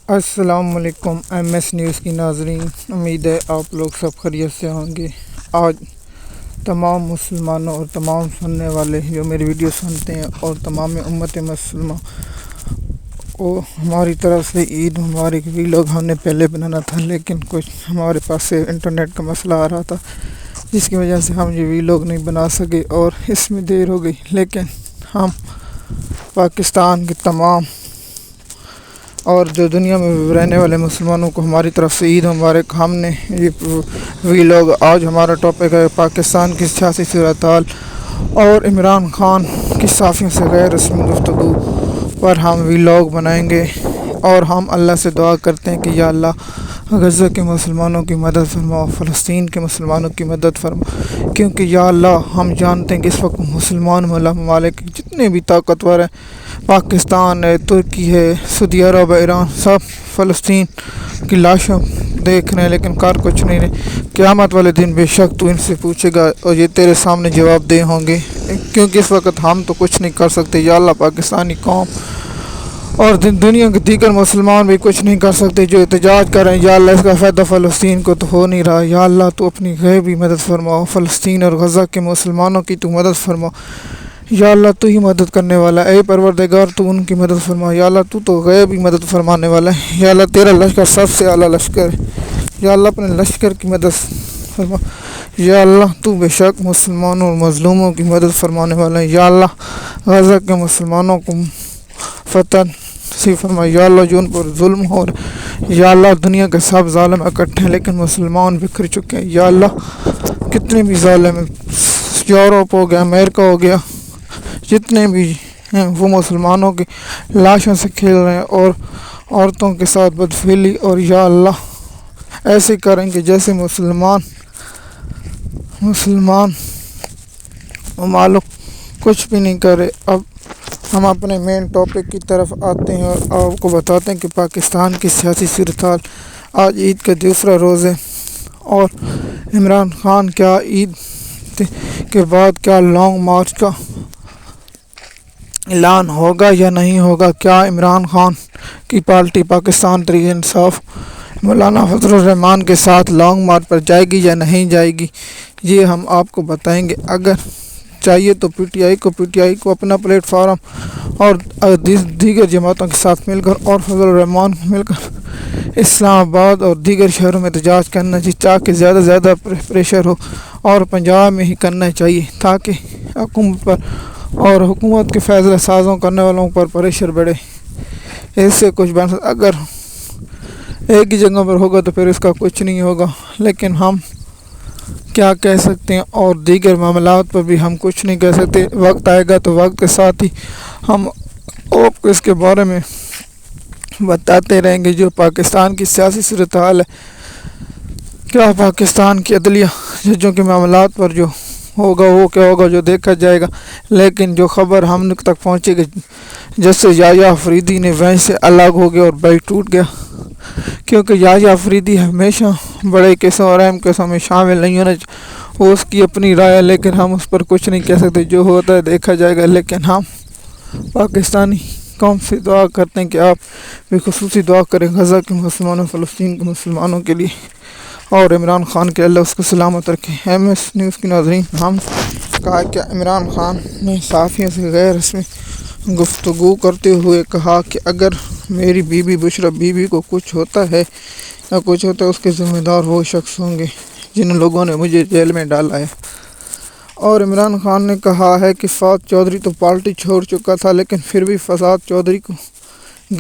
السلام علیکم M S news کی ناظرین، امید ہے آپ لوگ سب خیریت سے ہوں گے۔ آج تمام مسلمانوں اور تمام سننے والے جو میری ویڈیو سنتے ہیں اور تمام امت مسلمہ کو ہماری طرف سے عید مبارک۔ ویلوگ ہم نے پہلے بنانا تھا لیکن کچھ ہمارے پاس سے انٹرنیٹ کا مسئلہ آ رہا تھا، جس کی وجہ سے ہم یہ ویلوگ نہیں بنا سکے اور اس میں دیر ہو گئی۔ لیکن ہم پاکستان کے تمام اور جو دنیا میں رہنے والے مسلمانوں کو ہماری طرف سے عید مبارک۔ ہم نے یہ ویلوگ، آج ہمارا ٹاپک ہے پاکستان کی سیاسی صورتحال اور عمران خان کی صحافیوں سے غیر رسمی گفتگو پر ہم ویلوگ بنائیں گے، اور ہم اللہ سے دعا کرتے ہیں کہ یا اللہ غزہ کے مسلمانوں کی مدد فرما، فلسطین کے مسلمانوں کی مدد فرما، کیونکہ یا اللہ ہم جانتے ہیں کہ اس وقت مسلمان ممالک جتنے بھی طاقتور ہیں، پاکستان ہے، ترکی ہے، سعودی عرب ہے، ایران، سب فلسطین کی لاشوں دیکھ رہے ہیں لیکن کر کچھ نہیں رہے۔ قیامت والے دن بے شک تو ان سے پوچھے گا اور یہ تیرے سامنے جواب دہ ہوں گے، کیونکہ اس وقت ہم تو کچھ نہیں کر سکتے۔ یا اللہ پاکستانی قوم اور دنیا کے دیگر مسلمان بھی کچھ نہیں کر سکتے جو احتجاج کر رہے ہیں۔ یا اللہ اس کا فائدہ فلسطین کو تو ہو نہیں رہا۔ یا اللہ تو اپنی غیبی مدد فرما، فلسطین اور غزہ کے مسلمانوں کی تو مدد فرما۔ یا اللہ تو ہی مدد کرنے والا ہے، اے پروردگار تو ان کی مدد فرما۔ یا اللہ تو غیبی مدد فرمانے والا ہے۔ یا اللہ تیرا لشکر سب سے اعلیٰ لشکر ہے۔ یا اللہ اپنے لشکر کی مدد فرما۔ یا اللہ تو بے شک مسلمانوں اور مظلوموں کی مدد فرمانے والا ہے۔ یا اللہ غزہ کے مسلمانوں کو فتح نصیب فرما۔ یا اللہ جو ان پر ظلم ہو رہا ہے، یا اللہ دنیا کے سب ظالم اکٹھے ہیں لیکن مسلمان بکھر چکے ہیں۔ یا اللہ کتنے بھی ظالم ہیں، یورپ ہو گیا، امریکہ ہو گیا، جتنے بھی ہیں وہ مسلمانوں کی لاشوں سے کھیل رہے ہیں اور عورتوں کے ساتھ بدفعلی، اور یا اللہ ایسے کریں کہ جیسے مسلمان ممالک کچھ بھی نہیں کرے۔ اب ہم اپنے مین ٹاپک کی طرف آتے ہیں اور آپ کو بتاتے ہیں کہ پاکستان کی سیاسی صورتحال۔ آج عید کا دوسرا روز ہے اور عمران خان کیا عید کے بعد کیا لانگ مارچ کا اعلان ہوگا یا نہیں ہوگا؟ کیا عمران خان کی پارٹی پاکستان تحریک انصاف مولانا فضل الرحمان کے ساتھ لانگ مارچ پر جائے گی یا نہیں جائے گی؟ یہ ہم آپ کو بتائیں گے۔ اگر چاہیے تو پی ٹی آئی کو اپنا پلیٹ فارم اور دیگر جماعتوں کے ساتھ مل کر اور فضل الرحمان کو مل کر اسلام آباد اور دیگر شہروں میں احتجاج کرنا چاہیے، تاکہ زیادہ سے زیادہ پریشر ہو، اور پنجاب میں ہی کرنا چاہیے تاکہ حکومت پر اور حکومت کے فیصلہ سازوں کرنے والوں پر پریشر بڑھے۔ اس سے کچھ بن سکتا، اگر ایک ہی جگہ پر ہوگا تو پھر اس کا کچھ نہیں ہوگا، لیکن ہم کیا کہہ سکتے ہیں، اور دیگر معاملات پر بھی ہم کچھ نہیں کہہ سکتے۔ وقت آئے گا تو وقت کے ساتھ ہی ہم آپ کو اس کے بارے میں بتاتے رہیں گے۔ جو پاکستان کی سیاسی صورتحال ہے، کیا پاکستان کی عدلیہ ججوں کے معاملات پر جو ہوگا وہ کیا ہوگا، جو دیکھا جائے گا۔ لیکن جو خبر ہم تک پہنچے گی، جس سے یحییٰ آفریدی نے وہیں سے الگ ہو گیا اور بیٹھ ٹوٹ گیا، کیونکہ یحییٰ آفریدی ہمیشہ بڑے کیسوں اور اہم کیسوں میں شامل نہیں ہونا چاہیے، وہ اس کی اپنی رائے ہے لیکن ہم اس پر کچھ نہیں کہہ سکتے، جو ہوتا ہے دیکھا جائے گا۔ لیکن ہم پاکستانی قوم سے دعا کرتے ہیں کہ آپ بھی خصوصی دعا کریں غزہ کے مسلمانوں، فلسطین کے مسلمانوں کے لیے، اور عمران خان کے اللہ اس کو سلامت رکھے۔ ایم ایس نیوز کی ناظرین، ہم کہا کہ عمران خان نے صحافیوں سے غیر رسمی گفتگو کرتے ہوئے کہا کہ اگر میری بیوی بشریٰ بیوی کو کچھ ہوتا ہے یا کچھ ہوتا ہے، اس کے ذمہ دار وہ شخص ہوں گے جن لوگوں نے مجھے جیل میں ڈالا ہے۔ اور عمران خان نے کہا ہے کہ فواد چودھری تو پارٹی چھوڑ چکا تھا لیکن پھر بھی فواد چودھری کو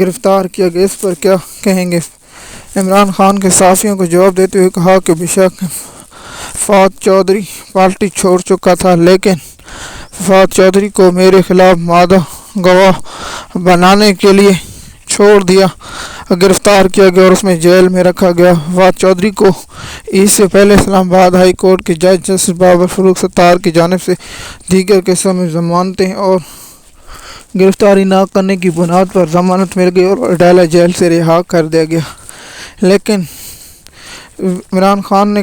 گرفتار کیا گیا، اس پر کیا کہیں گے؟ عمران خان کے صحافیوں کو جواب دیتے ہوئے کہا کہ بے شک فواد چودھری پارٹی چھوڑ چکا تھا لیکن فواد چودھری کو میرے خلاف مادہ گواہ بنانے کے لیے چھوڑ دیا، گرفتار کیا گیا اور اس میں جیل میں رکھا گیا۔ فواد چودھری کو عید سے پہلے اسلام آباد ہائی کورٹ کے جج جسٹس بابر فاروق ستار کی جانب سے دیگر کیسوں میں ضمانتیں اور گرفتاری نہ کرنے کی بنیاد پر ضمانت مل گئی اور اڈالہ جیل سے رہا کر دیا گیا۔ لیکن عمران خان نے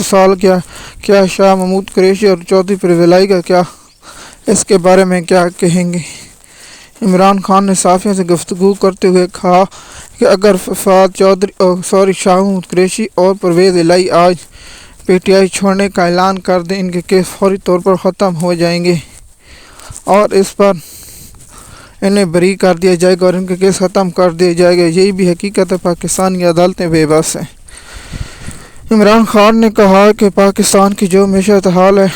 سوال کیا، کیا شاہ محمود قریشی اور چودھری پرویز الہی کا کیا اس کے بارے میں کیا کہیں گے؟ عمران خان نے صحافیوں سے گفتگو کرتے ہوئے کہا کہ اگر فواد چودھری شاہ محمود قریشی اور پرویز الہی آج پی ٹی آئی چھوڑنے کا اعلان کر دیں ان کے کیس فوری طور پر ختم ہو جائیں گے اور اس پر انہیں بری کر دیا جائے گا اور ان کے کیس ختم کر دیا جائے گا۔ یہی بھی حقیقت ہے، پاکستانی عدالتیں بے بس ہیں۔ عمران خان نے کہا کہ پاکستان کی جو معیشت حال ہے۔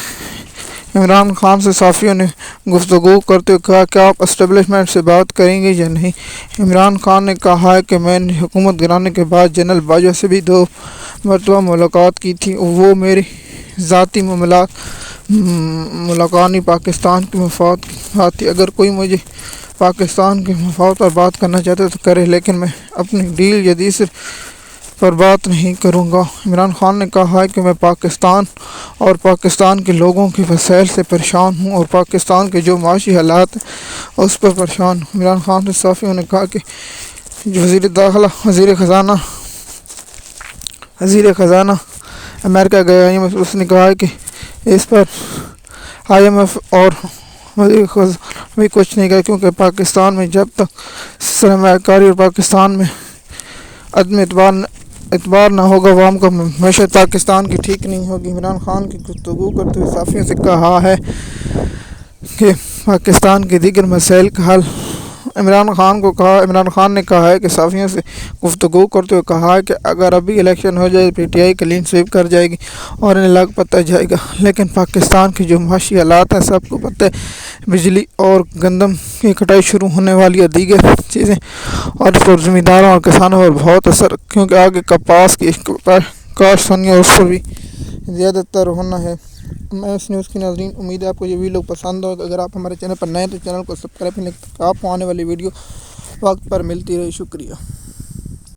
عمران خان سے صحافیوں نے گفتگو کرتے ہوئے کہا کہ آپ اسٹیبلشمنٹ سے بات کریں گے یا نہیں۔ عمران خان نے کہا کہ میں نے حکومت گرانے کے بعد جنرل باجوہ سے بھی 2 مرتبہ ملاقات کی تھی، وہ میری ذاتی ملاقات پاکستان کے مفاد کی بات تھی۔ اگر کوئی مجھے پاکستان کے مفاد پر بات کرنا چاہتے تو کرے، لیکن میں اپنی ڈیل جدید پر بات نہیں کروں گا۔ عمران خان نے کہا کہ میں پاکستان اور پاکستان کے لوگوں کے مسائل سے پریشان ہوں اور پاکستان کے جو معاشی حالات ہیں اس پر پریشان ہوں۔ عمران خان سے صحافیوں نے کہا کہ جو وزیر داخلہ وزیر خزانہ امریکہ گئے اس نے کہا کہ اس پر آئی ایم ایف اور وزیر خزانہ بھی کچھ نہیں کہا، کیونکہ پاکستان میں جب تک سرمایہ کاری اور پاکستان میں عدم اعتبار نہ ہوگا، عوام کا معیشت پاکستان کی ٹھیک نہیں ہوگی۔ عمران خان کی گفتگو کرتے ہوئے صحافیوں سے کہا ہے کہ پاکستان کے دیگر مسائل کا حل۔ عمران خان نے کہا ہے کہ صحافیوں سے گفتگو کرتے ہوئے کہا ہے کہ اگر ابھی الیکشن ہو جائے P T I clean sweep کر جائے گی اور انہیں لگ پتہ جائے گا، لیکن پاکستان کے جو معاشی حالات ہیں سب کو پتہ ہے، بجلی اور گندم کی کٹائی شروع ہونے والی ہے، دیگر چیزیں، اور اس پر زمینداروں اور کسانوں پر بہت اثر، کیونکہ آگے کپاس کی کاشت ہونی ہے اور اس پر بھی زیادہ تر ہونا ہے۔ میں اس نیوز کی ناظرین، امید ہے آپ کو یہ ویڈیو پسند ہوگا۔ اگر آپ ہمارے چینل پر نئے ہیں تو چینل کو سبسکرائب کریں تاکہ آپ کو آنے والی ویڈیو وقت پر ملتی رہے۔ شکریہ۔